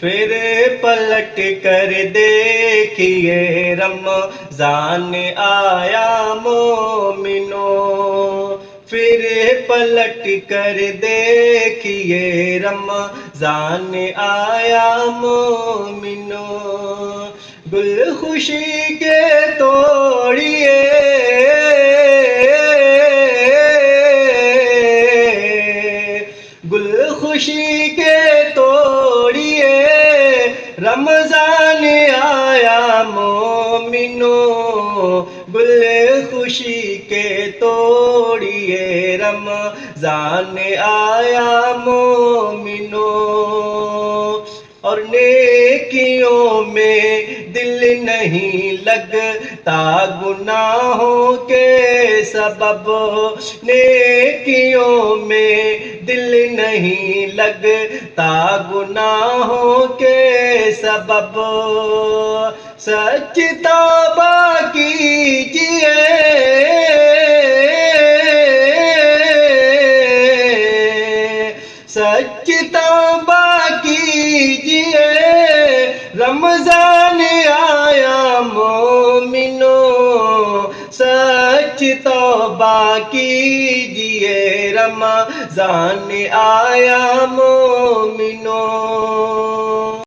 پھر پلٹ کر دیکھیے رمضان آیا مومنو، پھر پلٹ کر دیکھیے رمضان آیا مومنو، گل خوشی کے توڑیے، گل خوشی کے توڑیے، رمضان آیا مومنو، گل خوشی کے توڑیے، رمضان آیا مومنو، اور نیکیوں میں دل نہیں لگتا گناہوں کے سبب، نیکیوں میں دل نہیں لگتا گناہوں کے سبب، سچ توبہ کیجئے، سچ توبہ کیجئے، رمضان آیا مومنو، سچ توبہ کیجئے، رمضان آیا مومنو۔